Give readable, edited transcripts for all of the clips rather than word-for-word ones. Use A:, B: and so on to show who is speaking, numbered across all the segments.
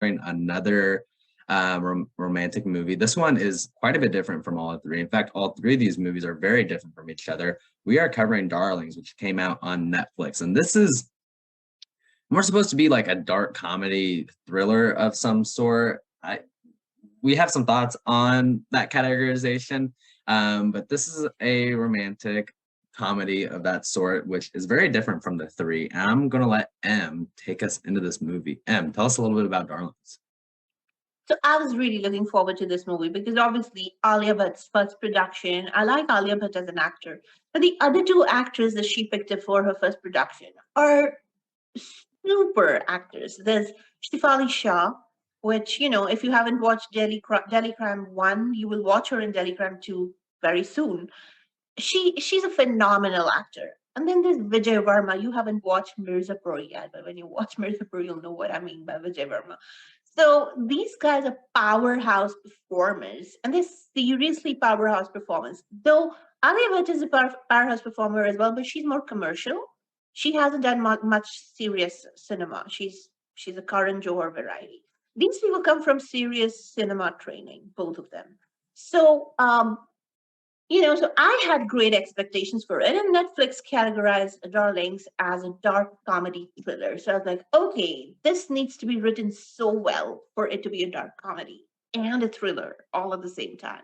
A: another romantic movie. This one is quite a bit different from all three. In fact, all three of these movies are very different from each other. We are covering Darlings, which came out on Netflix, and this is more supposed to be like a dark comedy thriller of some sort. We have some thoughts on that categorization, but this is a romantic comedy of that sort, which is very different from the three. And I'm going to let M take us into this movie. M, tell us a little bit about Darlings.
B: So I was really looking forward to this movie because obviously Alia Bhatt's first production. I like Alia Bhatt as an actor, but the other two actors that she picked up for her first production are super actors. There's Shefali Shah, which, if you haven't watched Delhi Crime 1, you will watch her in Delhi Crime 2 very soon. She's a phenomenal actor. And then there's Vijay Varma. You haven't watched Mirzapur yet, but when you watch Mirzapur, you'll know what I mean by Vijay Varma. So these guys are powerhouse performers, and they're seriously powerhouse performers. Though Alia Bhatt is a powerhouse performer as well, but she's more commercial. She hasn't done much serious cinema. She's a Karan Johar variety. These people come from serious cinema training, both of them. So so I had great expectations for it, and Netflix categorized Darlings as a dark comedy thriller. So I was like, okay, this needs to be written so well for it to be a dark comedy and a thriller all at the same time.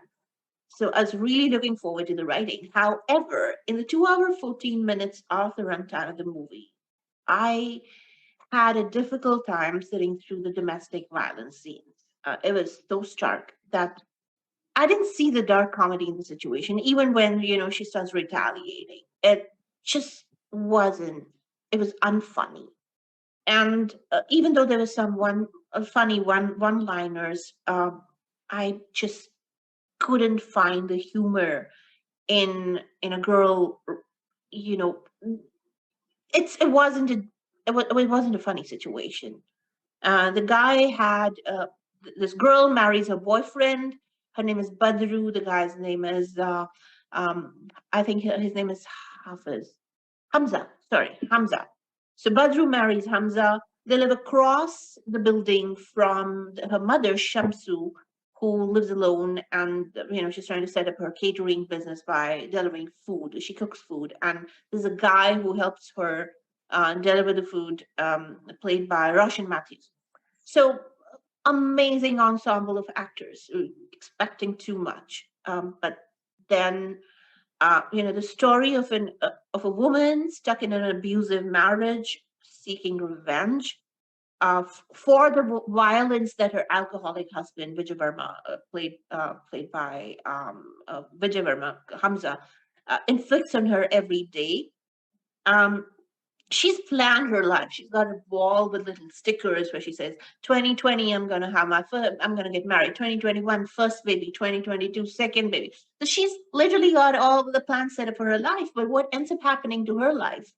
B: So I was really looking forward to the writing. However, in the 2 hour, 14 minutes of the runtime of the movie, I had a difficult time sitting through the domestic violence scenes. It was so stark that I didn't see the dark comedy in the situation, even when, she starts retaliating. It just wasn't, it was unfunny. And even though there was some funny one-liners, I just couldn't find the humor in a girl, you know, it wasn't it wasn't a funny situation. The guy had this girl marries her boyfriend. Her name is Badru. The guy's name is I think his name is Hafiz. Hamza. Sorry, Hamza. So Badru marries Hamza. They live across the building from her mother, Shamsu, who lives alone, and she's trying to set up her catering business by delivering food. She cooks food, and there's a guy who helps her deliver the food, played by Roshan Matthews. So amazing ensemble of actors, expecting too much, but then the story of a woman stuck in an abusive marriage, seeking revenge for the violence that her alcoholic husband Vijay Verma, played by Vijay Verma Hamza, inflicts on her every day. She's planned her life. She's got a wall with little stickers where she says, 2020, I'm going to have I'm going to get married. 2021, first baby. 2022, second baby. So she's literally got all the plans set up for her life. But what ends up happening to her life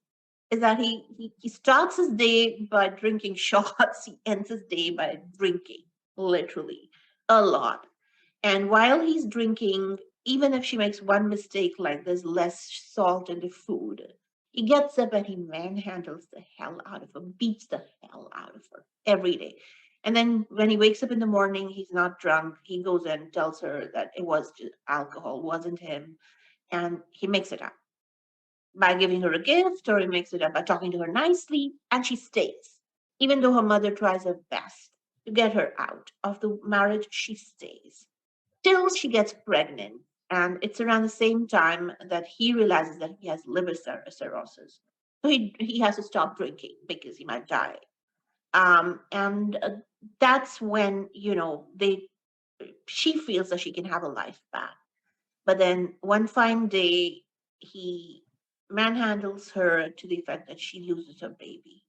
B: is that he starts his day by drinking shots. He ends his day by drinking, literally, a lot. And while he's drinking, even if she makes one mistake, like there's less salt in the food, he gets up and he manhandles the hell out of her, beats the hell out of her every day. And then when he wakes up in the morning, he's not drunk. He goes and tells her that it was just alcohol, wasn't him. And he makes it up by giving her a gift, or he makes it up by talking to her nicely, and she stays. Even though her mother tries her best to get her out of the marriage, she stays. Till she gets pregnant. And it's around the same time that he realizes that he has liver cirrhosis. So he has to stop drinking because he might die. And that's when, she feels that she can have a life back. But then one fine day, he manhandles her to the effect that she loses her baby.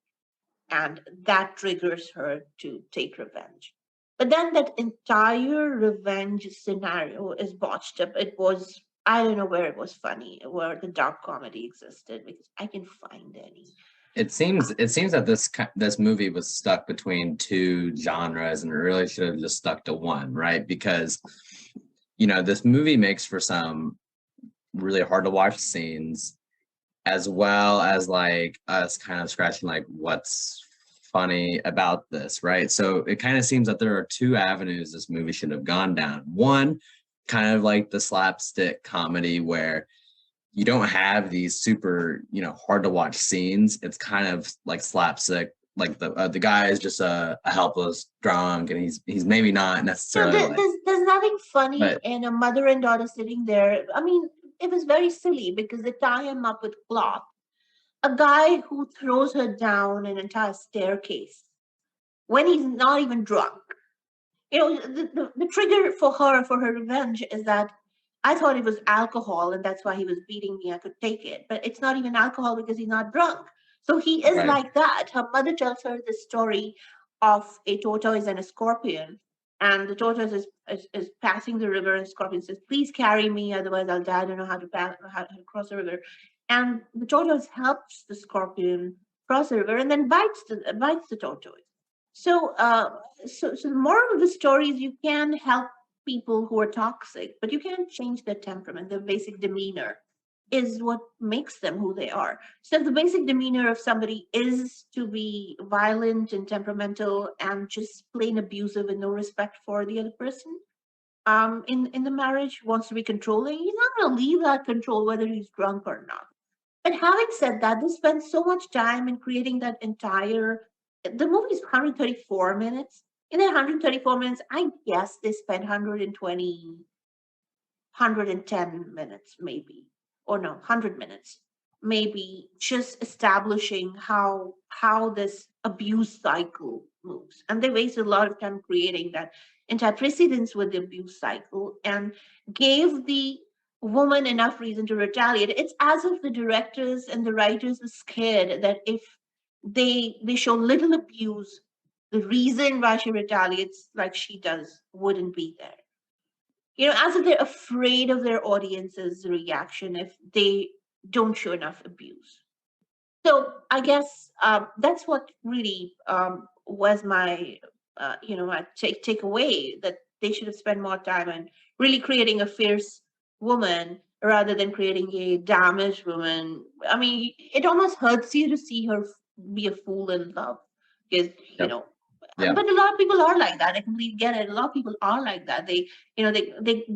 B: And that triggers her to take revenge. But then that entire revenge scenario is botched up. It was, I don't know where it was funny, where the dark comedy existed, because I can find any.
A: It seems that this movie was stuck between two genres, and it really should have just stuck to one, right? Because this movie makes for some really hard to watch scenes, as well as like us kind of scratching like what's funny about this, right? So it kind of seems that there are two avenues this movie should have gone down. One, kind of like the slapstick comedy where you don't have these super, hard to watch scenes. It's kind of like slapstick. Like the guy is just a helpless drunk, and he's maybe not necessarily like,
B: there's nothing funny
A: but
B: in a mother and daughter sitting there. I mean, it was very silly because they tie him up with cloth. A guy who throws her down an entire staircase when he's not even drunk. The trigger for her revenge is that I thought it was alcohol and that's why he was beating me. I could take it. But it's not even alcohol because he's not drunk. So he is
A: right,
B: like that. Her mother tells her the story of a tortoise and a scorpion. And the tortoise is passing the river, and the scorpion says, "Please carry me, otherwise I'll die. I don't know how to cross the river." And the tortoise helps the scorpion cross the river and then bites the tortoise. So, so the moral of the story is you can help people who are toxic, but you can't change their temperament. Their basic demeanor is what makes them who they are. So, if the basic demeanor of somebody is to be violent and temperamental and just plain abusive and no respect for the other person, in the marriage, wants to be controlling, he's not going to leave that control whether he's drunk or not. But having said that, they spent so much time in creating that entire. The movie is 134 minutes. In that 134 minutes, I guess they spent 120, 110 minutes, maybe, or no, 100 minutes, maybe, just establishing how this abuse cycle moves. And they wasted a lot of time creating that entire precedence with the abuse cycle and gave the woman enough reason to retaliate. It's as if the directors and the writers were scared that if they show little abuse, the reason why she retaliates like she does wouldn't be there. As if they're afraid of their audience's reaction if they don't show enough abuse. So I guess that's what really was my takeaway, that they should have spent more time on really creating a fierce woman rather than creating a damaged woman. I mean, it almost hurts you to see her be a fool in love because
A: yep,
B: but
A: yep,
B: a lot of people are like that. I completely get it. A lot of people are like that. They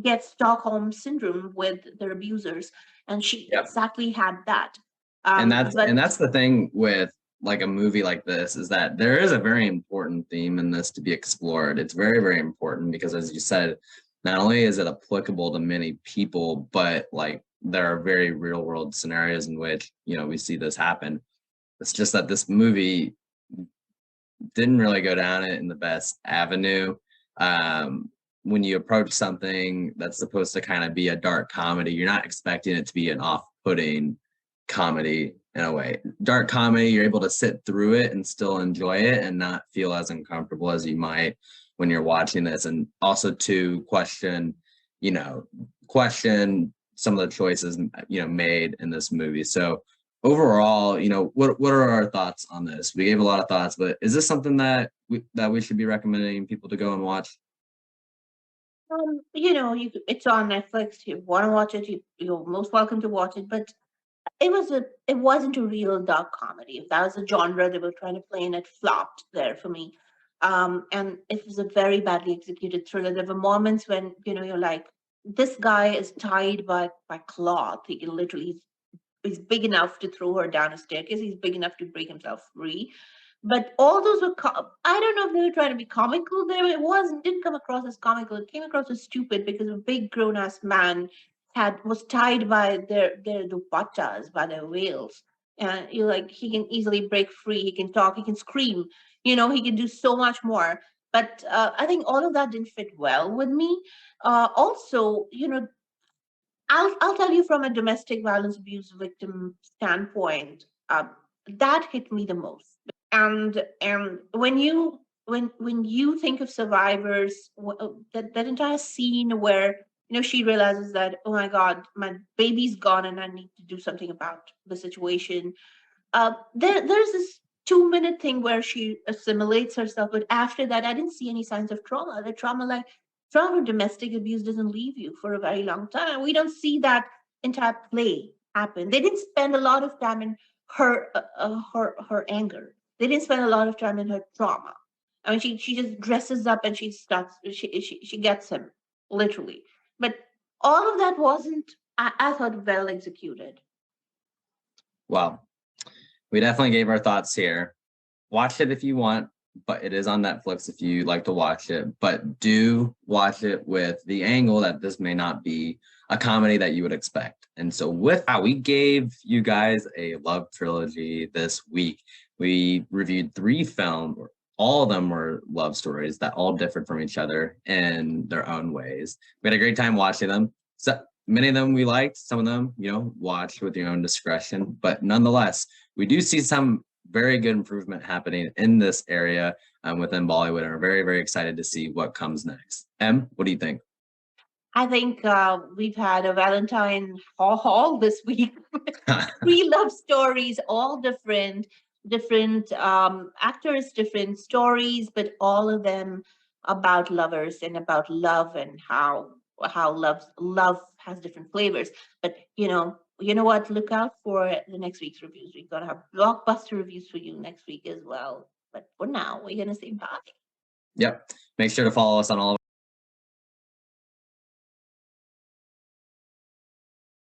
B: get Stockholm syndrome with their abusers, and she
A: yep.
B: exactly had that.
A: And that's
B: But
A: and that's the thing with like a movie like this, is that there is a very important theme in this to be explored. It's very, very important because, as you said, not only is it applicable to many people, but like there are very real world scenarios in which, we see this happen. It's just that this movie didn't really go down it in the best avenue. When you approach something that's supposed to kind of be a dark comedy, you're not expecting it to be an off-putting comedy in a way. Dark comedy, you're able to sit through it and still enjoy it and not feel as uncomfortable as you might when you're watching this. And also to question some of the choices made in this movie. So overall, what are our thoughts on this? We gave a lot of thoughts, but is this something that we should be recommending people to go and watch?
B: it's on Netflix. You want to watch it, you're most welcome to watch it. But it wasn't a real dark comedy. If that was a genre they were trying to play, and it flopped there for me. And it was a very badly executed thriller. There were moments when you're like, this guy is tied by cloth. He can literally he's big enough to throw her down a staircase. He's big enough to break himself free. But all those were, I don't know if they were trying to be comical there. Didn't come across as comical. It came across as stupid because a big grown ass man was tied by their dupattas, by their veils. And you're like, he can easily break free. He can talk. He can scream. He can do so much more. But I think all of that didn't fit well with me. Also, I'll tell you from a domestic violence abuse victim standpoint, that hit me the most. And when you think of survivors, that entire scene where she realizes that, oh my God, my baby's gone and I need to do something about the situation. There's this 2 minute thing where she assimilates herself, but after that, I didn't see any signs of trauma. The trauma of domestic abuse doesn't leave you for a very long time. We don't see that entire play happen. They didn't spend a lot of time in her anger. They didn't spend a lot of time in her trauma. I mean, she just dresses up and she gets him, literally. But all of that wasn't, I thought, well executed.
A: Well, we definitely gave our thoughts here. Watch it if you want, but it is on Netflix if you like to watch it. But do watch it with the angle that this may not be a comedy that you would expect. And so, with that, we gave you guys a love trilogy this week. We reviewed 3 films. All of them were love stories that all differed from each other in their own ways. We had a great time watching them. So many of them we liked, some of them, watch with your own discretion. But nonetheless, we do see some very good improvement happening in this area within Bollywood, and we're very, very excited to see what comes next. Em, what do you think?
B: I think we've had a Valentine haul this week. 3 love stories, all different actors, different stories, but all of them about lovers and about love and how love has different flavors. But you know what? Look out for the next week's reviews. We're gonna have blockbuster reviews for you next week as well. But for now, we're gonna say bye.
A: Yep. Make sure to follow us on all of